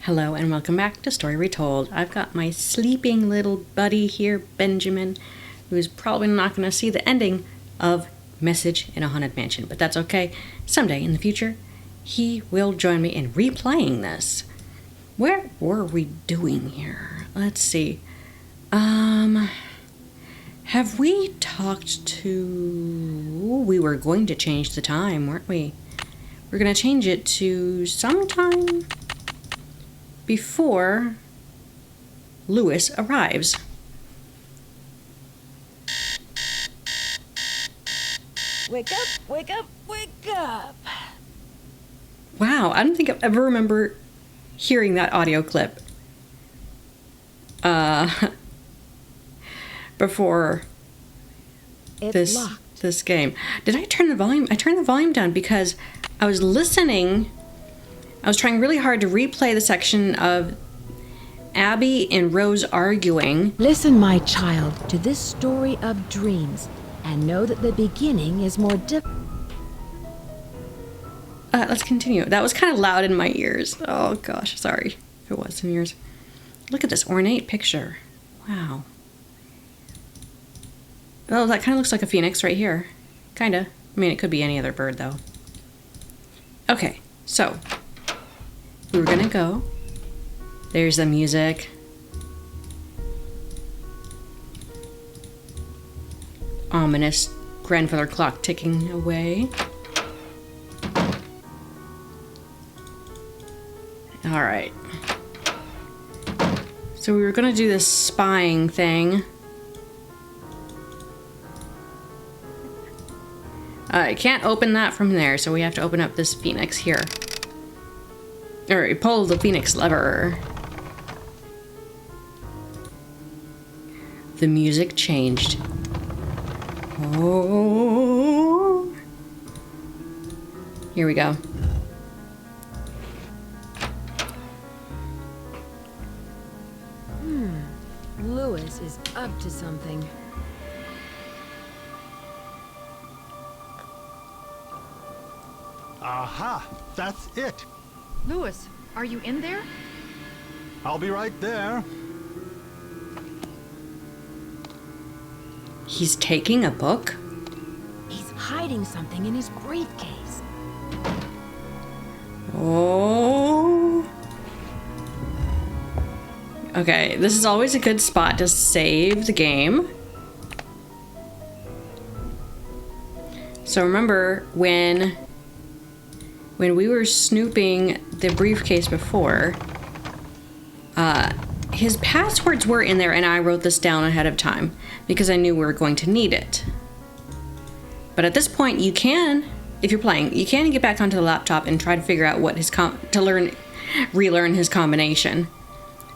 Hello and welcome back to Story Retold. I've got my sleeping little buddy here, Benjamin, who's probably not going to see the ending of Message in a Haunted Mansion, but that's okay. Someday in the future, he will join me in replaying this. Where were we doing here? Let's see. Have we talked to... We were going to change the time, weren't we? We're going to change it to sometime before Lewis arrives. Wake up, wake up, wake up. Wow, I don't think I ever remember hearing that audio clip before this game. Did I turn the volume? I turned the volume down because I was listening. I was trying really hard to replay the section of Abby and Rose arguing. Listen, my child, to this story of dreams, and know that the beginning is more difficult. Let's continue. That was kind of loud in my ears. Oh gosh, sorry if it was in yours. Look at this ornate picture. Wow. Oh, that kind of looks like a phoenix right here. Kinda. I mean, it could be any other bird though. Okay, so we were gonna go. There's the music. Ominous grandfather clock ticking away. All right. So we were gonna do this spying thing. I can't open that from there, so we have to open up this phoenix here. Or pull the phoenix lever. The music changed. Oh. Here we go. Lewis is up to something. Aha! That's it! Lewis, are you in there? I'll be right there. He's taking a book? He's hiding something in his briefcase. Oh. Okay, this is always a good spot to save the game. So remember when we were snooping the briefcase before, his passwords were in there and I wrote this down ahead of time because I knew we were going to need it. But at this point you can, if you're playing, you can get back onto the laptop and try to figure out what his relearn his combination.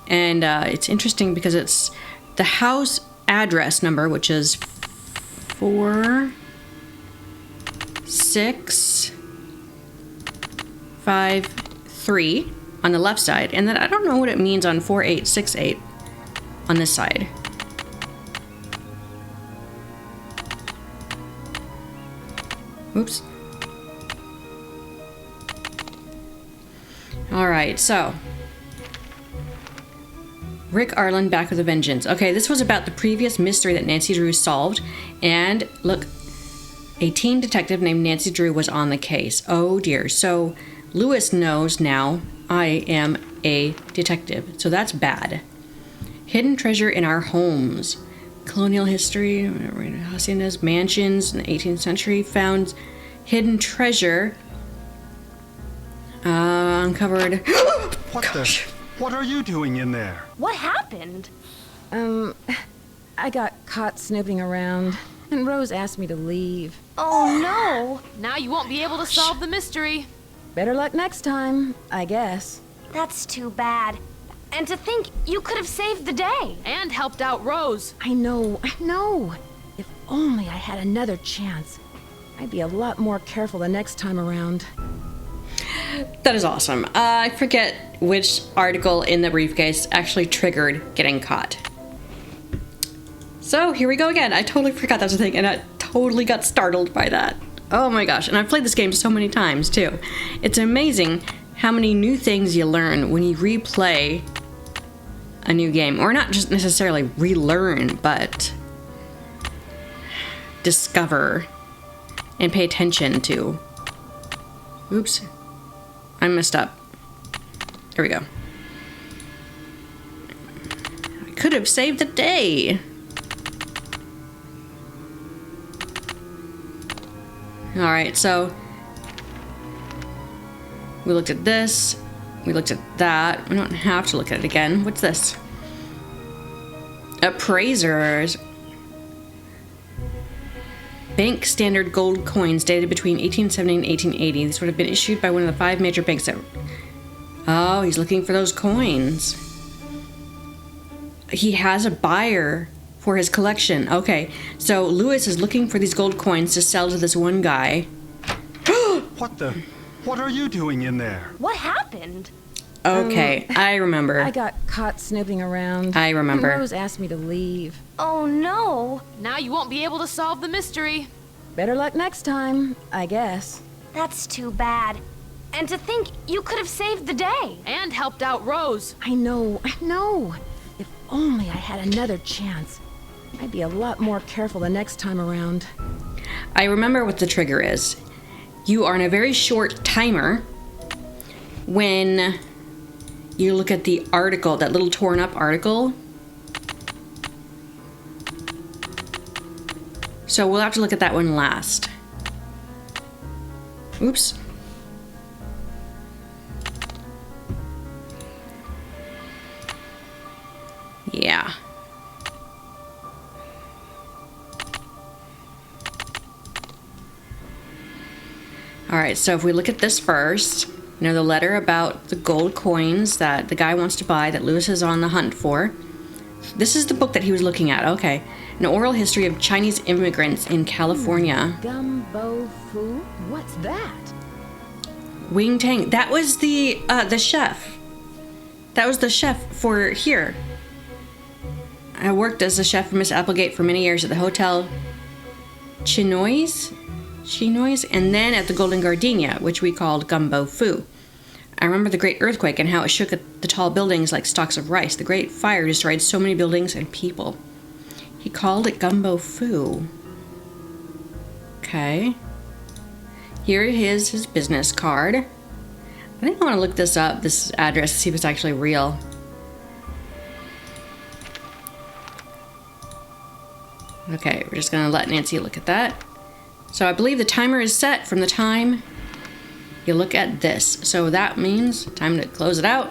And it's interesting because it's the house address number, which is 4653 on the left side, and then I don't know what it means on 4868 on this side. Oops. All right, so Rick Arlen back with a vengeance. Okay, this was about the previous mystery that Nancy Drew solved, and look, a teen detective named Nancy Drew was on the case. Oh dear. So Lewis knows now I am a detective, so that's bad. Hidden treasure in our homes. Colonial history, haciendas, mansions in the 18th century found hidden treasure. Uncovered. What are you doing in there? What happened? I got caught snooping around, and Rose asked me to leave. Oh no! Now you won't be able to solve the mystery. Better luck next time, I guess. That's too bad. And to think you could have saved the day. And helped out Rose. I know. If only I had another chance. I'd be a lot more careful the next time around. That is awesome. I forget which article in the briefcase actually triggered getting caught. So here we go again. I totally forgot that was a thing, and I totally got startled by that. Oh my gosh, and I've played this game so many times too. It's amazing how many new things you learn when you replay a new game. Or not just necessarily relearn, but discover and pay attention to. Oops. I messed up. There we go. I could have saved the day. Alright, so we looked at this. We looked at that. We don't have to look at it again. What's this? Appraisers. Bank standard gold coins dated between 1870 and 1880. These would have been issued by one of the 5 major banks that... Oh, he's looking for those coins. He has a buyer for his collection. Okay, so Lewis is looking for these gold coins to sell to this one guy. What are you doing in there? What happened? Okay, I remember. I got caught snooping around. I remember. Rose asked me to leave. Oh no. Now you won't be able to solve the mystery. Better luck next time, I guess. That's too bad. And to think you could have saved the day. And helped out Rose. I know. If only I had another chance. I'd be a lot more careful the next time around. I remember what the trigger is. You are on a very short timer when you look at the article, that little torn up article. So we'll have to look at that one last. Oops. Yeah. All right, so if we look at this first, you know, the letter about the gold coins that the guy wants to buy that Lewis is on the hunt for. This is the book that he was looking at. Okay. An oral history of Chinese immigrants in California. Gumbo Fu? What's that? Wing Tang. That was the chef. That was the chef for here. I worked as a chef for Miss Applegate for many years at the Hotel Chinois, and then at the Golden Gardenia, which we called Gumbo Fu. I remember the great earthquake and how it shook at the tall buildings like stalks of rice. The great fire destroyed so many buildings and people. He called it Gumbo Fu. Okay. Here is his business card. I think I want to look this up, this address, to see if it's actually real. Okay, we're just going to let Nancy look at that. So I believe the timer is set from the time you look at this. So that means time to close it out.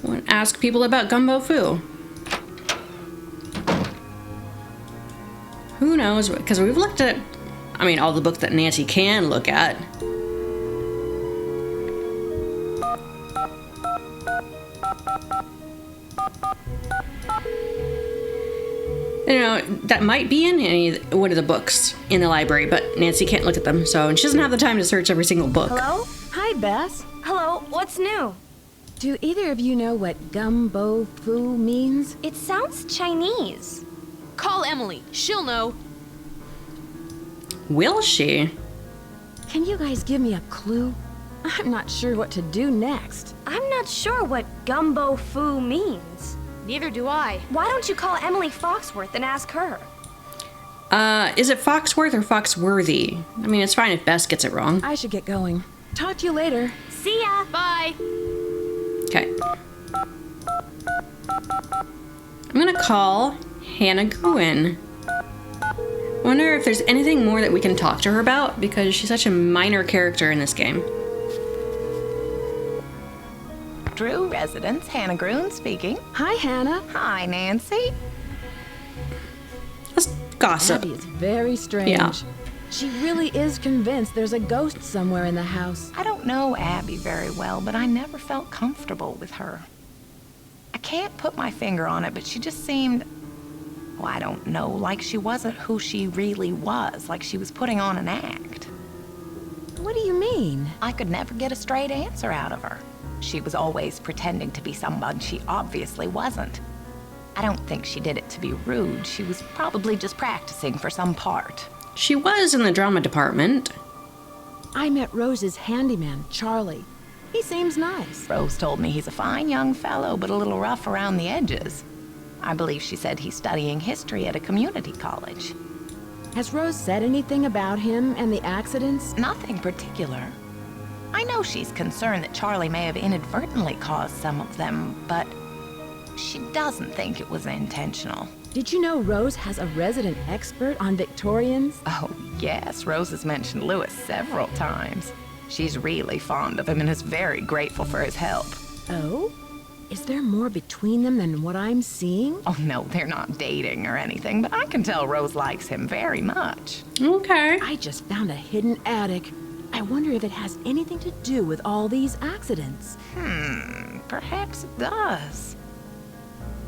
I want to ask people about Gumbo Fu. Who knows? Because we've looked at, I mean, all the books that Nancy can look at. You know, that might be in one of the books in the library, but Nancy can't look at them, so, and she doesn't have the time to search every single book. Hello? Hi, Bess. Hello, what's new? Do either of you know what Gumbo Fu means? It sounds Chinese. Call Emily. She'll know. Will she? Can you guys give me a clue? I'm not sure what to do next. I'm not sure what Gumbo Fu means. Neither do I. Why don't you call Emily Foxworth and ask her? Is it Foxworth or Foxworthy? I mean, it's fine if Bess gets it wrong. I should get going. Talk to you later. See ya! Bye. Okay. I'm gonna call Hannah Gruen. I wonder if there's anything more that we can talk to her about, because she's such a minor character in this game. Drew residence, Hannah Gruen speaking. Hi, Hannah. Hi, Nancy. Let's gossip. Abby is very strange. Yeah. She really is convinced there's a ghost somewhere in the house. I don't know Abby very well, but I never felt comfortable with her. I can't put my finger on it, but she just seemed, well, I don't know, like she wasn't who she really was, like she was putting on an act. What do you mean? I could never get a straight answer out of her. She was always pretending to be someone she obviously wasn't. I don't think she did it to be rude. She was probably just practicing for some part. She was in the drama department. I met Rose's handyman, Charlie. He seems nice. Rose told me he's a fine young fellow, but a little rough around the edges. I believe she said he's studying history at a community college. Has Rose said anything about him and the accidents? Nothing particular. I know she's concerned that Charlie may have inadvertently caused some of them, but she doesn't think it was intentional. Did you know Rose has a resident expert on Victorians? Oh, yes, Rose has mentioned Lewis several times. She's really fond of him and is very grateful for his help. Oh? Is there more between them than what I'm seeing? Oh, no, they're not dating or anything, but I can tell Rose likes him very much. Okay. I just found a hidden attic. I wonder if it has anything to do with all these accidents. Perhaps it does.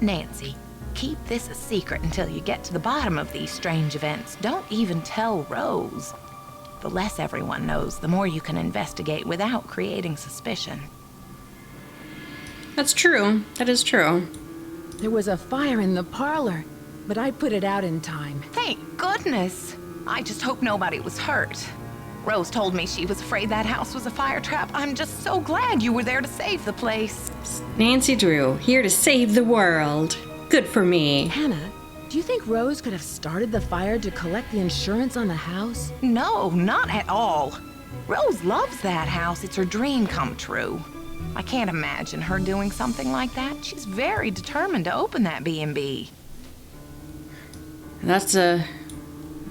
Nancy, keep this a secret until you get to the bottom of these strange events. Don't even tell Rose. The less everyone knows, the more you can investigate without creating suspicion. That's true. That is true. There was a fire in the parlor, but I put it out in time. Thank goodness. I just hope nobody was hurt. Rose told me she was afraid that house was a fire trap. I'm just so glad you were there to save the place. Nancy Drew, here to save the world. Good for me. Hannah, do you think Rose could have started the fire to collect the insurance on the house? No, not at all. Rose loves that house. It's her dream come true. I can't imagine her doing something like that. She's very determined to open that B&B. That's a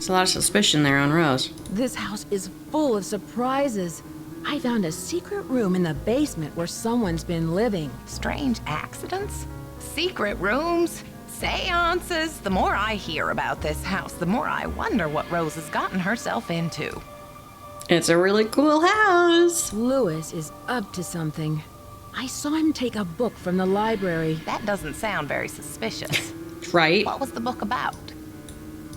lot of suspicion there on Rose. This house is full of surprises. I found a secret room in the basement where someone's been living. Strange accidents? Secret rooms? Seances? The more I hear about this house, the more I wonder what Rose has gotten herself into. It's a really cool house. Lewis is up to something. I saw him take a book from the library. That doesn't sound very suspicious. Right? What was the book about?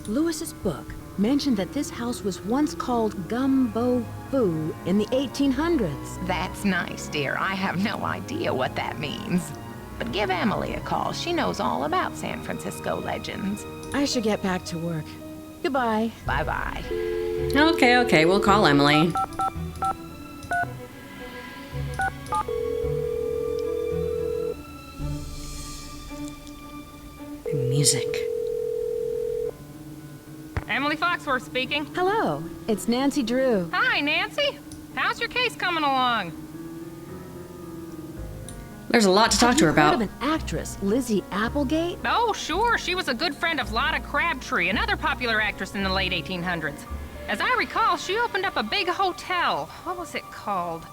Lewis's book mentioned that this house was once called Gumbo Foo in the 1800s. That's nice, dear. I have no idea what that means. But give Emily a call. She knows all about San Francisco legends. I should get back to work. Goodbye. Bye-bye. Okay, we'll call Emily. Music. Emily Foxworth speaking. Hello, it's Nancy Drew. Hi, Nancy. How's your case coming along? There's a lot to talk to her Have about. you heard of an actress, Lizzie Applegate? Oh, sure. She was a good friend of Lotta Crabtree, another popular actress in the late 1800s. As I recall, she opened up a big hotel. What was it called?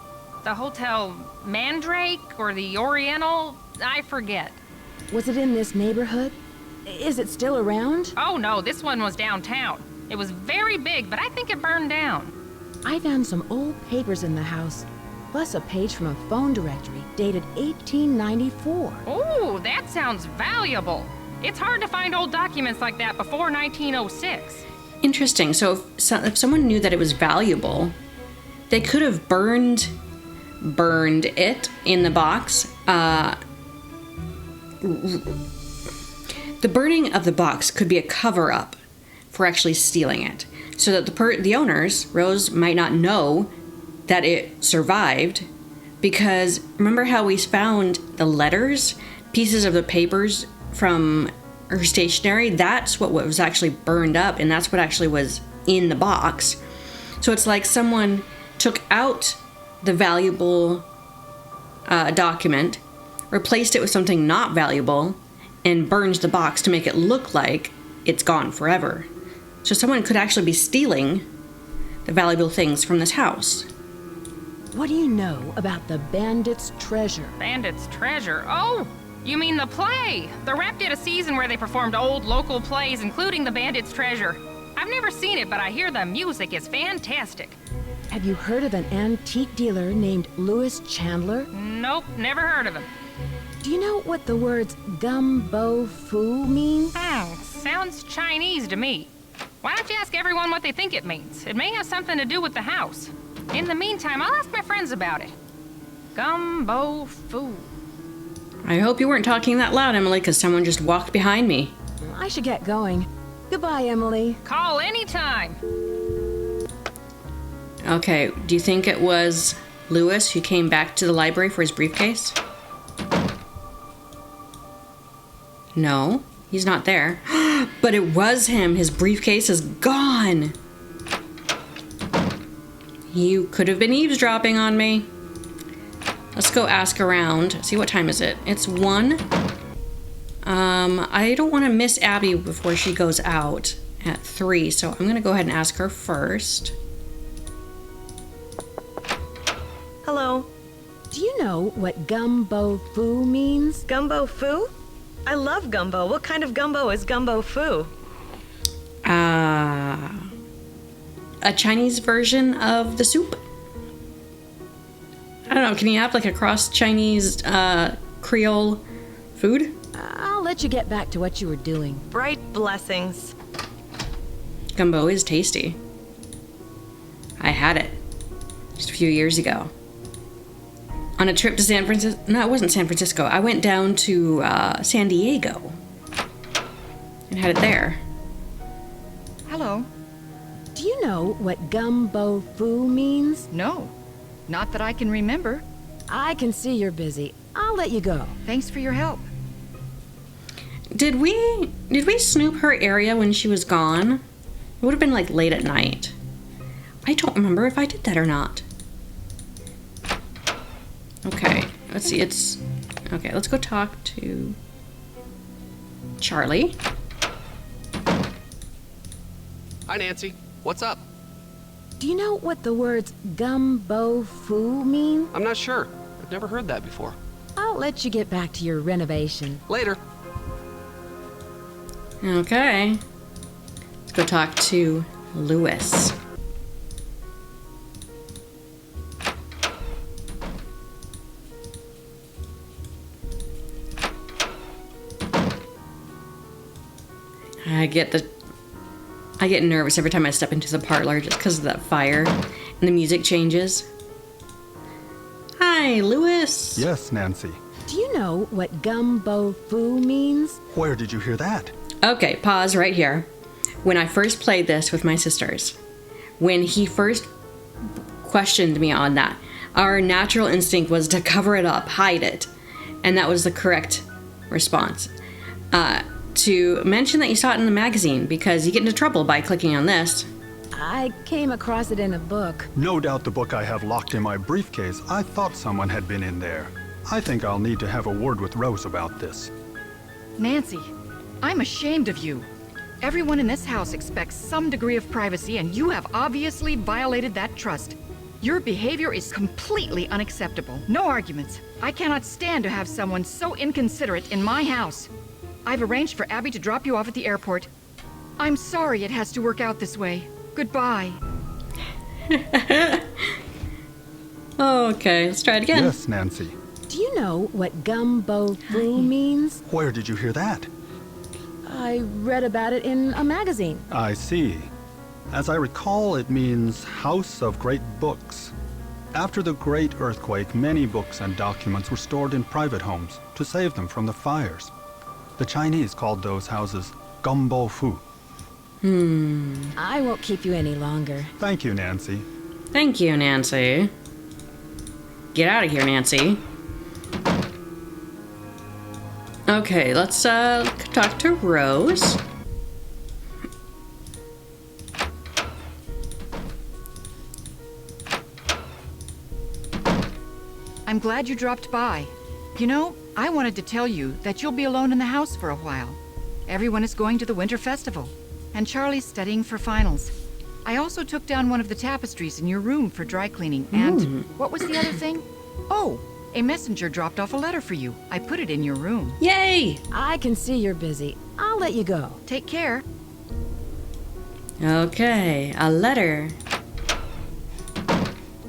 The Hotel Mandrake or the Oriental? I forget. Was it in this neighborhood? Is it still around? Oh, no, this one was downtown. It was very big, but I think it burned down. I found some old papers in the house, plus a page from a phone directory dated 1894. Oh, that sounds valuable. It's hard to find old documents like that before 1906. Interesting. So if someone knew that it was valuable, they could have burned it in the box. The burning of the box could be a cover-up for actually stealing it, so that the owners, Rose, might not know that it survived, because remember how we found the letters, pieces of the papers from her stationery? That's what was actually burned up, and that's what actually was in the box. So it's like someone took out the valuable document, replaced it with something not valuable, and burns the box to make it look like it's gone forever. So someone could actually be stealing the valuable things from this house. What do you know about the Bandit's Treasure? Bandit's Treasure? Oh, you mean the play? The Rep did a season where they performed old local plays, including the Bandit's Treasure. I've never seen it, but I hear the music is fantastic. Have you heard of an antique dealer named Louis Chandler? Nope, never heard of him. Do you know what the words Gumbo Foo mean? Sounds Chinese to me. Why don't you ask everyone what they think it means? It may have something to do with the house. In the meantime, I'll ask my friends about it. Gumbo Foo. I hope you weren't talking that loud, Emily, because someone just walked behind me. I should get going. Goodbye, Emily. Call anytime. Okay, do you think it was Lewis, who came back to the library for his briefcase? No, he's not there. But it was him. His briefcase is gone. You could have been eavesdropping on me. Let's go ask around. See, what time is it? It's 1. I don't want to miss Abby before she goes out at 3, so I'm going to go ahead and ask her first. Hello. Do you know what gumbo foo means? Gumbo foo? I love gumbo. What kind of gumbo is gumbo foo? A Chinese version of the soup? I don't know, can you have like a cross-Chinese Creole food? I'll let you get back to what you were doing. Bright blessings. Gumbo is tasty. I had it just a few years ago. On a trip to San Francisco. No, it wasn't San Francisco. I went down to San Diego and had it there. Hello. Do you know what gumbo foo means? No, not that I can remember. I can see you're busy. I'll let you go. Thanks for your help. Did we snoop her area when she was gone? It would have been like late at night. I don't remember if I did that or not. Okay, let's see, okay, let's go talk to Charlie. Hi, Nancy. What's up? Do you know what the words gumbo foo mean? I'm not sure. I've never heard that before. I'll let you get back to your renovation. Later. Okay. Let's go talk to Lewis. I get nervous every time I step into the parlor just because of that fire and the music changes. Hi, Lewis. Yes, Nancy. Do you know what gumbo foo means? Where did you hear that? Okay, pause right here. When I first played this with my sisters, when he first questioned me on that, our natural instinct was to cover it up, hide it. And that was the correct response. To mention that you saw it in the magazine, because you get into trouble by clicking on this. I came across it in a book. No doubt the book I have locked in my briefcase. I thought someone had been in there. I think I'll need to have a word with Rose about this. Nancy, I'm ashamed of you. Everyone in this house expects some degree of privacy, and you have obviously violated that trust. Your behavior is completely unacceptable. No arguments. I cannot stand to have someone so inconsiderate in my house. I've arranged for Abby to drop you off at the airport. I'm sorry it has to work out this way. Goodbye. Okay, let's try it again. Yes, Nancy. Do you know what gumbo foo means? Where did you hear that? I read about it in a magazine. I see. As I recall, it means House of Great Books. After the Great Earthquake, many books and documents were stored in private homes to save them from the fires. The Chinese called those houses gumbo foo. I won't keep you any longer. Thank you, Nancy. Thank you, Nancy. Get out of here, Nancy. Okay, let's talk to Rose. I'm glad you dropped by. You know, I wanted to tell you that you'll be alone in the house for a while. Everyone is going to the Winter Festival, and Charlie's studying for finals. I also took down one of the tapestries in your room for dry cleaning, and what was the other thing? Oh, a messenger dropped off a letter for you. I put it in your room. Yay! I can see you're busy. I'll let you go. Take care. Okay, a letter.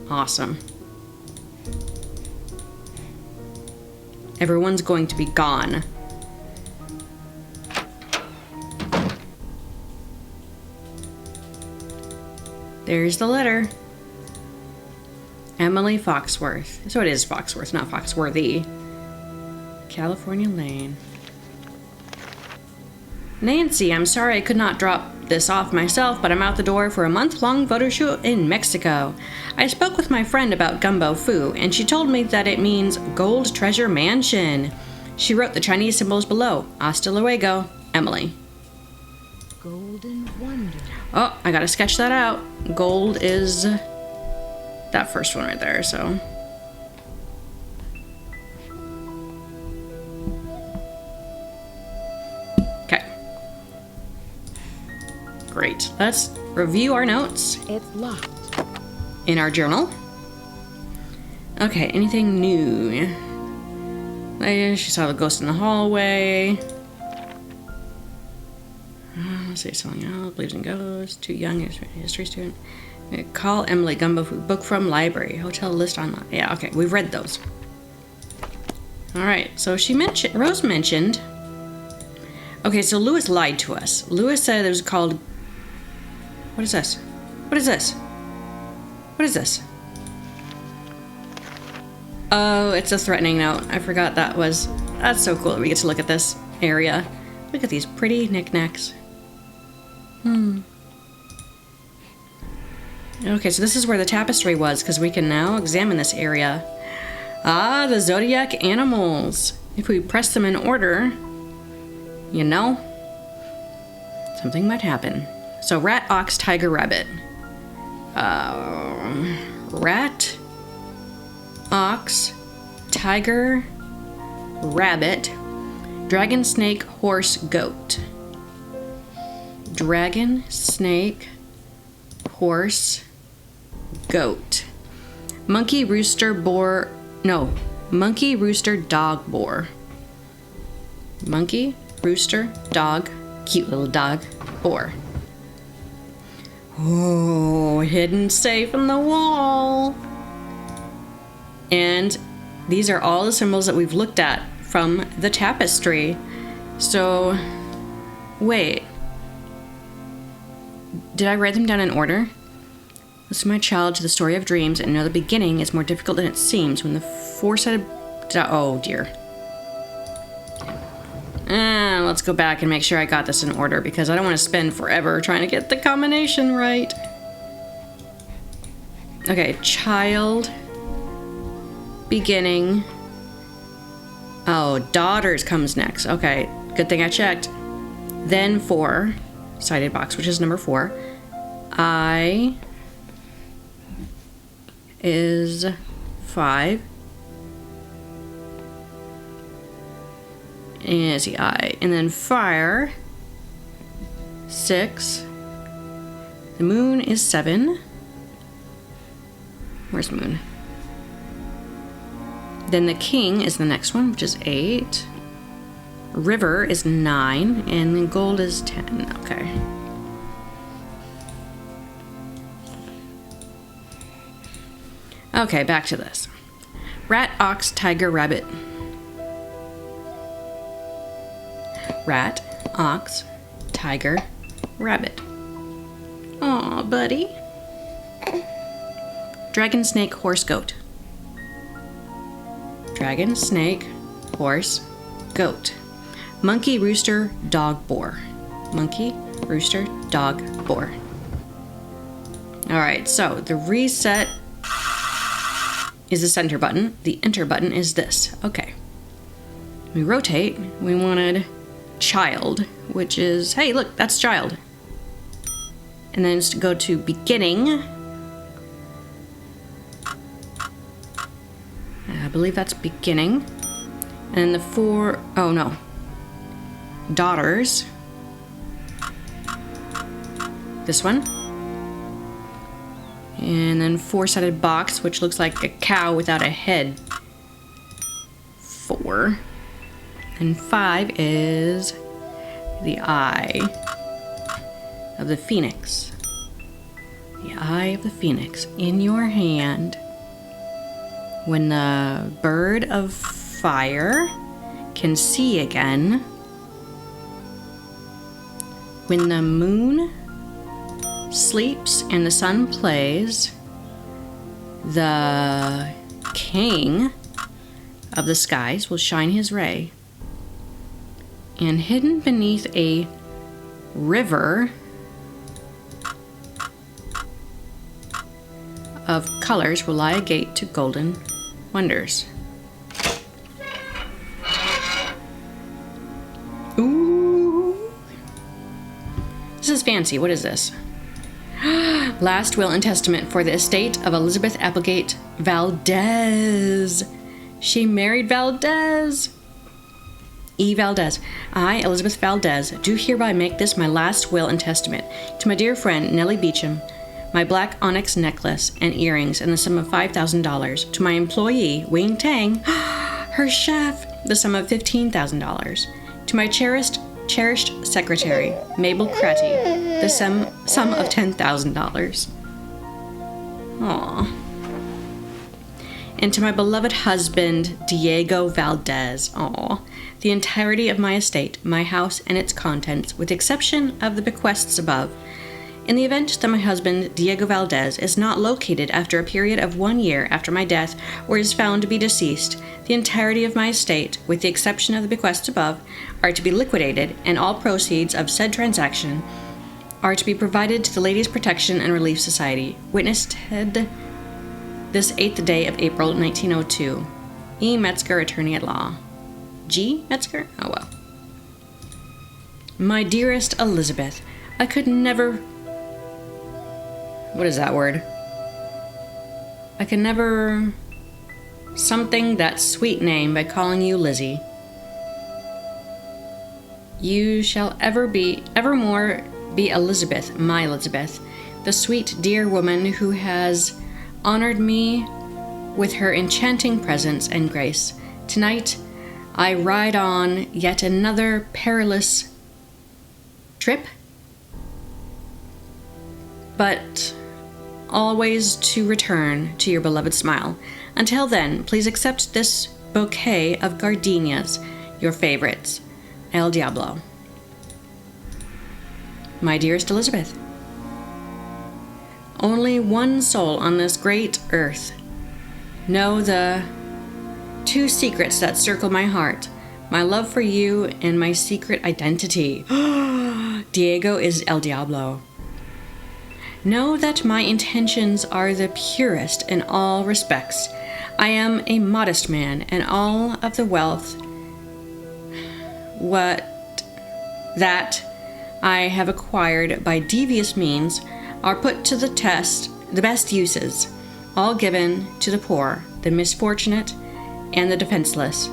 Awesome. Everyone's going to be gone. There's the letter. Emily Foxworth. So it is Foxworth, not Foxworthy. California Lane. Nancy, I'm sorry I could not drop this off myself, but I'm out the door for a month-long photo shoot in Mexico. I spoke with my friend about Gumbo Fu, and she told me that it means Gold Treasure Mansion. She wrote the Chinese symbols below. Hasta luego, Emily. Golden Wonder. Oh, I gotta sketch that out. Gold is that first one right there, so. Okay. Great. Let's review our notes. It's locked. In our journal. Okay, anything new? She saw the ghost in the hallway. Let's see, something else. Believes in ghosts. Too young. History student. Call Emily. Gumbo Food. Book from library. Hotel list online. Yeah, okay. We've read those. Alright, so Rose mentioned. Okay, so Lewis lied to us. Lewis said it was called. What is this? What is this? What is this? Oh, it's a threatening note. I forgot that was. That's so cool that we get to look at this area. Look at these pretty knickknacks. Okay, so this is where the tapestry was, because we can now examine this area. Ah, the zodiac animals. If we press them in order, you know, something might happen. So rat, ox, tiger, rabbit. Rat, ox, tiger, rabbit, dragon, snake, horse, goat. Dragon, snake, horse, goat. Monkey, rooster, boar. No, monkey, rooster, dog, boar. Monkey, rooster, dog, cute little dog, boar. Oh, hidden safe in the wall. And these are all the symbols that we've looked at from the tapestry. So, wait. Did I write them down in order? Listen, my child, to the story of dreams, and know the beginning is more difficult than it seems when the four-sided... Oh, dear. Let's go back and make sure I got this in order, because I don't want to spend forever trying to get the combination right. Okay, child... beginning... Oh, daughters comes next. Okay, good thing I checked. Then four-sided box, which is number 4. I is 5. And see, I. And then fire, 6. The moon is 7. Where's the moon? Then the king is the next one, which is 8. River is 9. And then gold is 10. Okay. Okay, back to this. Rat, ox, tiger, rabbit. Rat, ox, tiger, rabbit. Aw, buddy. Dragon, snake, horse, goat. Dragon, snake, horse, goat. Monkey, rooster, dog, boar. Monkey, rooster, dog, boar. Alright, so the reset is the center button. The enter button is this. Okay. We rotate. We wanted child, which is, hey, look, that's child. And then just go to beginning. I believe that's beginning. And the 4, oh no. Daughters. This one. And then 4-sided box, which looks like a cow without a head. 4. And 5 is the eye of the phoenix. The eye of the phoenix in your hand. When the bird of fire can see again. When the moon sleeps and the sun plays, the king of the skies will shine his ray. And hidden beneath a river of colors will lie a gate to golden wonders. Ooh. This is fancy. What is this? Last will and testament for the estate of Elizabeth Applegate Valdez. She married Valdez. E. Valdez. I, Elizabeth Valdez, do hereby make this my last will and testament to my dear friend Nellie Beecham, my black onyx necklace and earrings in the sum of $5,000. To my employee, Wing Tang, her chef, the sum of $15,000. To my cherished secretary, Mabel Cratty, the sum of $10,000. Aww. And to my beloved husband, Diego Valdez, the entirety of my estate, my house and its contents, with the exception of the bequests above. In the event that my husband, Diego Valdez, is not located after a period of 1 year after my death, or is found to be deceased, the entirety of my estate, with the exception of the bequests above, are to be liquidated, and all proceeds of said transaction are to be provided to the Ladies' Protection and Relief Society. Witnessed this 8th day of April, 1902. E. Metzger, Attorney at Law. G. Metzger? Oh well. My dearest Elizabeth, I could never... What is that word? I could never... something that sweet name by calling you Lizzie. You shall evermore be Elizabeth, my Elizabeth, the sweet dear woman who has honored me with her enchanting presence and grace. Tonight, I ride on yet another perilous trip, but always to return to your beloved smile. Until then, please accept this bouquet of gardenias, your favorites. El Diablo. My dearest Elizabeth, only one soul on this great earth know the two secrets that circle my heart, my love for you and my secret identity. Diego is El Diablo. Know that my intentions are the purest in all respects. I am a modest man, and all of the wealth that I have acquired by devious means are put to the test, the best uses, all given to the poor, the misfortunate, and the defenseless.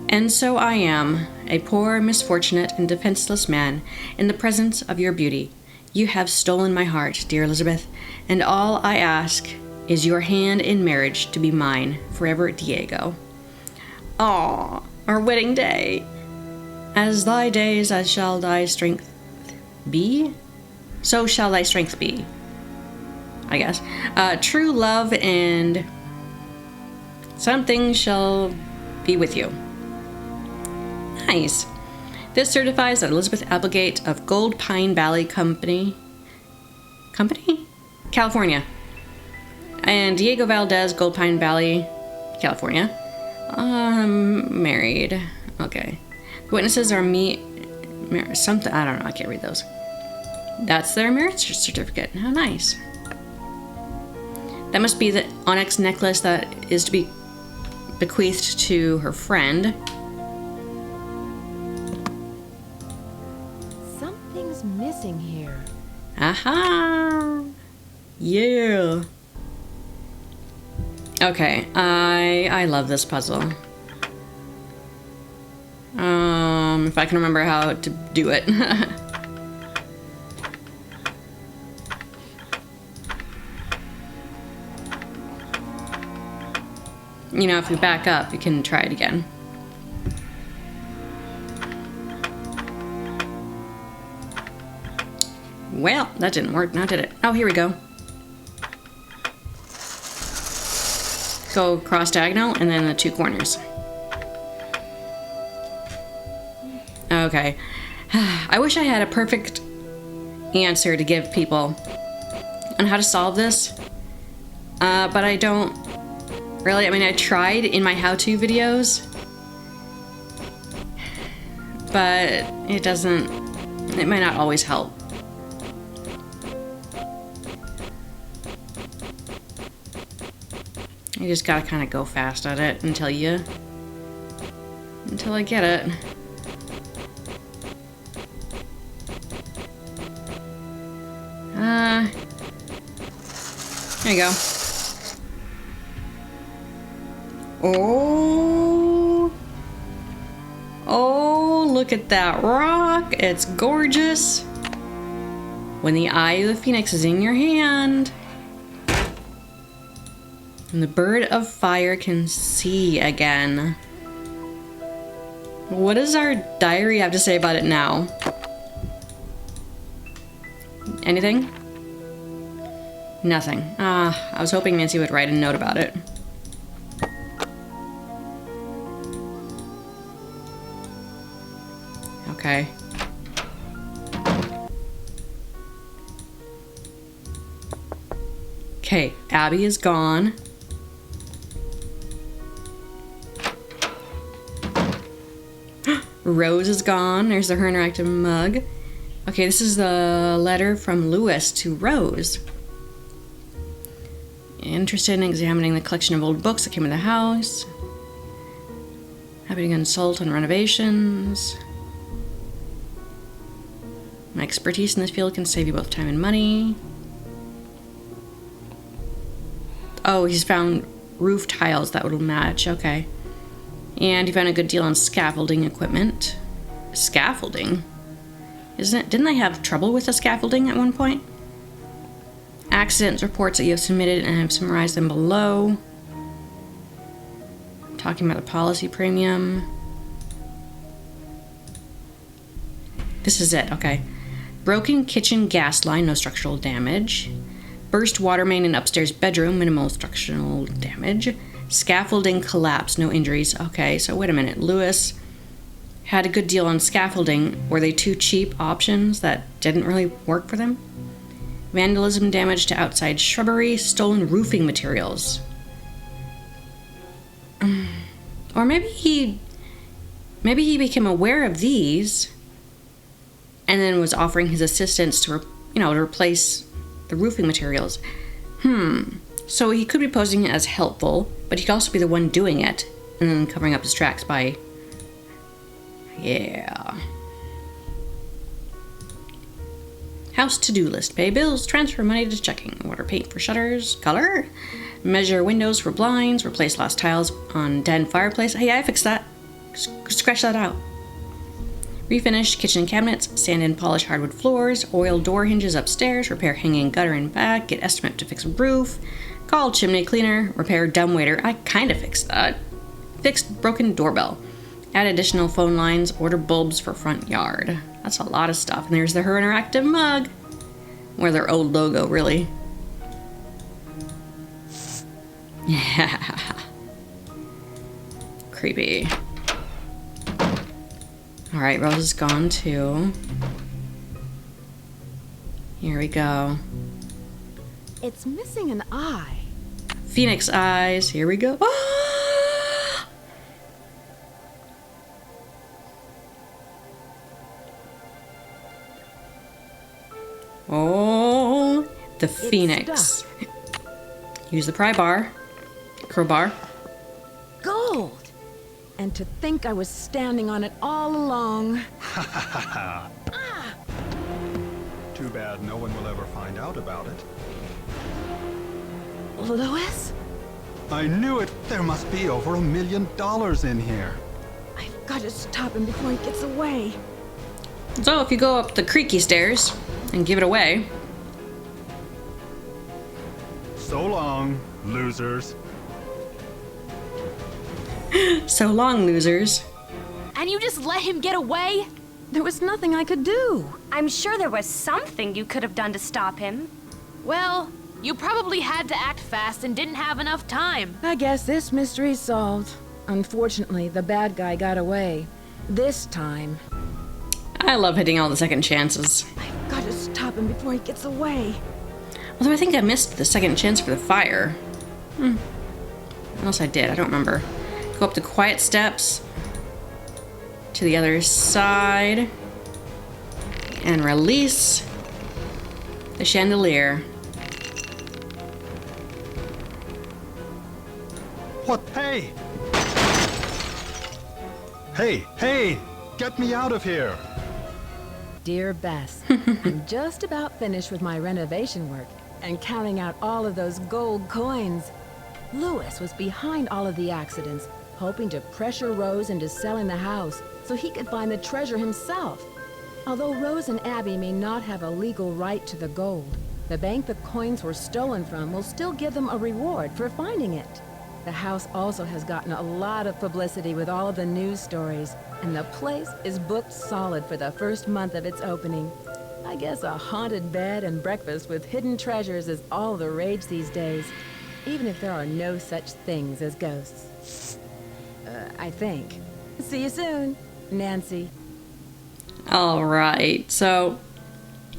And so I am, a poor, misfortunate, and defenseless man, in the presence of your beauty. You have stolen my heart, dear Elizabeth, and all I ask is your hand in marriage to be mine forever, Diego. Aw, our wedding day. As thy days, as shall thy strength be, so shall thy strength be, I guess. True love and something shall be with you. Nice. This certifies that Elizabeth Applegate of Gold Pine Valley Company, California, and Diego Valdez, Gold Pine Valley, California, married. Okay. Witnesses are something, I don't know, I can't read those. That's their marriage certificate. How nice. That must be the onyx necklace that is to be bequeathed to her friend. Something's missing here. Aha! Yeah. Okay, I love this puzzle. If I can remember how to do it. You know, if you back up, you can try it again. Well, that didn't work, now did it? Oh, here we go. Go cross diagonal and then the two corners. Okay. I wish I had a perfect answer to give people on how to solve this, but I don't really. I mean, I tried in my how-to videos, but it doesn't, It might not always help. You just gotta kind of go fast at it until I get it. There you go. Oh. Oh, look at that rock. It's gorgeous. When the eye of the phoenix is in your hand. And the bird of fire can see again. What does our diary have to say about it now? Anything? Nothing. I was hoping Nancy would write a note about it. Okay. Okay, Abby is gone. Rose is gone. There's the her interactive mug. Okay, this is the letter from Lewis to Rose. Interested in examining the collection of old books that came in the house. Happy to consult on renovations. My expertise in this field can save you both time and money. Oh, he's found roof tiles that would match. Okay. And he found a good deal on scaffolding equipment. Scaffolding? Isn't it? Didn't they have trouble with the scaffolding at one point? Accidents reports that you have submitted, and I've summarized them below. Talking about the policy premium. This is it, okay. Broken kitchen gas line, no structural damage. Burst water main in upstairs bedroom, minimal structural damage. Scaffolding collapse, no injuries. Okay, so wait a minute. Lewis had a good deal on scaffolding. Were they two cheap options that didn't really work for them? Vandalism damage to outside shrubbery, stolen roofing materials. Or maybe he became aware of these and then was offering his assistance to replace the roofing materials. So he could be posing it as helpful, but he could also be the one doing it and then covering up his tracks by... Yeah. House to-do list. Pay bills, transfer money to checking. Order paint for shutters. Color. Measure windows for blinds. Replace lost tiles on den fireplace. Hey, I fixed that. Scratch that out. Refinish kitchen cabinets. Sand and polish hardwood floors. Oil door hinges upstairs. Repair hanging gutter in back. Get estimate to fix roof. Call chimney cleaner. Repair dumbwaiter. I kind of fixed that. Fixed broken doorbell. Add additional phone lines. Order bulbs for front yard. That's a lot of stuff. And there's the her interactive mug. Or their old logo, really. Yeah. Creepy. Alright, Rose is gone too. Here we go. It's missing an eye. Phoenix eyes. Here we go. Oh, the phoenix. Use the pry bar. Crowbar. Gold! And to think I was standing on it all along. Too bad no one will ever find out about it. Lewis? I knew it! There must be over $1 million in here. I've got to stop him before he gets away. So if you go up the creaky stairs and give it away. So long, losers. So long, losers. And you just let him get away? There was nothing I could do. I'm sure there was something you could have done to stop him. Well, you probably had to act fast and didn't have enough time. I guess this mystery's solved. Unfortunately, the bad guy got away. This time. I love hitting all the second chances. I've got to stop him before he gets away. Although I think I missed the second chance for the fire. Unless I did, I don't remember. Go up the quiet steps. To the other side. and release the chandelier. What? Hey! Hey! Get me out of here! Dear Bess, I'm just about finished with my renovation work and counting out all of those gold coins. Louis was behind all of the accidents, hoping to pressure Rose into selling the house so he could find the treasure himself. Although Rose and Abby may not have a legal right to the gold, the bank the coins were stolen from will still give them a reward for finding it. The house also has gotten a lot of publicity with all of the news stories, and the place is booked solid for the first month of its opening. I guess a haunted bed and breakfast with hidden treasures is all the rage these days, even if there are no such things as ghosts. I think. See you soon, Nancy. Alright, so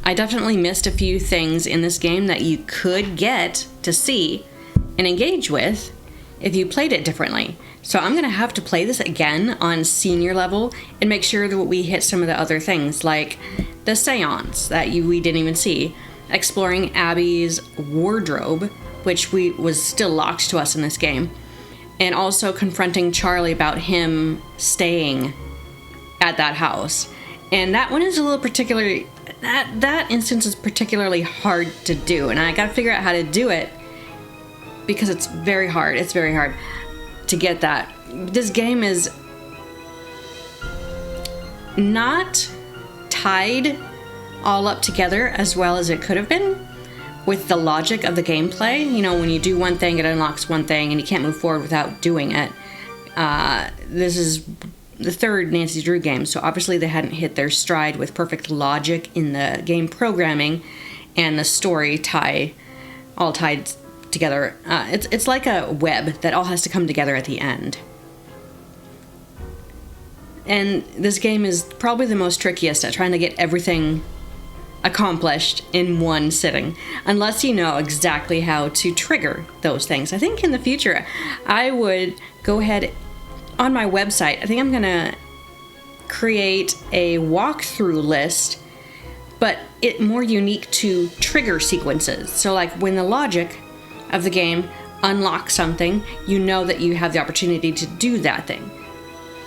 I definitely missed a few things in this game that you could get to see and engage with if you played it differently. So I'm going to have to play this again on senior level and make sure that we hit some of the other things, like the seance that we didn't even see, exploring Abby's wardrobe, which was still locked to us in this game, and also confronting Charlie about him staying at that house. And that one is a little particularly, that instance is particularly hard to do, and I gotta figure out how to do it because it's very hard. It's very hard to get that. This game is not tied all up together as well as it could have been with the logic of the gameplay. You know, when you do one thing, it unlocks one thing, and you can't move forward without doing it. This is the third Nancy Drew game, so obviously they hadn't hit their stride with perfect logic in the game programming and the story all tied together. It's like a web that all has to come together at the end. And this game is probably the most trickiest at trying to get everything accomplished in one sitting, unless you know exactly how to trigger those things. I think in the future I would go ahead on my website. I think I'm gonna create a walkthrough list, but it more unique to trigger sequences. So like when the logic of the game unlocks something, you know that you have the opportunity to do that thing.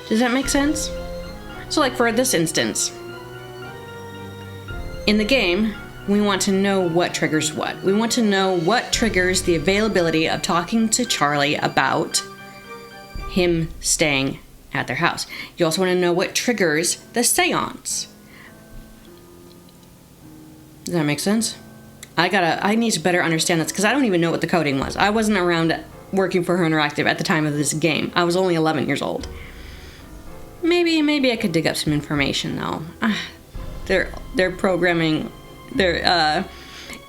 Does that make sense? So like for this instance, in the game, we want to know what triggers what. We want to know what triggers the availability of talking to Charlie about him staying at their house. You also want to know what triggers the seance. Does that make sense? I need to better understand this because I don't even know what the coding was. I wasn't around working for Her Interactive at the time of this game. I was only 11 years old. Maybe I could dig up some information though. Their programming, their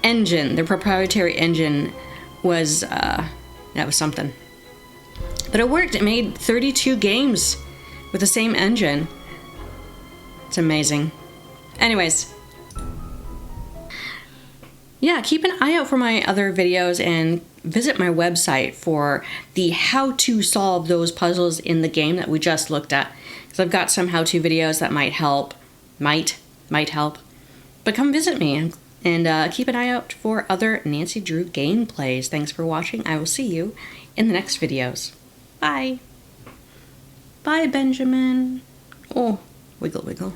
engine, their proprietary engine was that was something. But it worked. It made 32 games with the same engine. It's amazing. Anyways, yeah, keep an eye out for my other videos and visit my website for the how to solve those puzzles in the game that we just looked at. Because I've got some how-to videos that might help. Might help. But come visit me and keep an eye out for other Nancy Drew gameplays. Thanks for watching. I will see you in the next videos. Bye. Bye, Benjamin. Oh, wiggle, wiggle.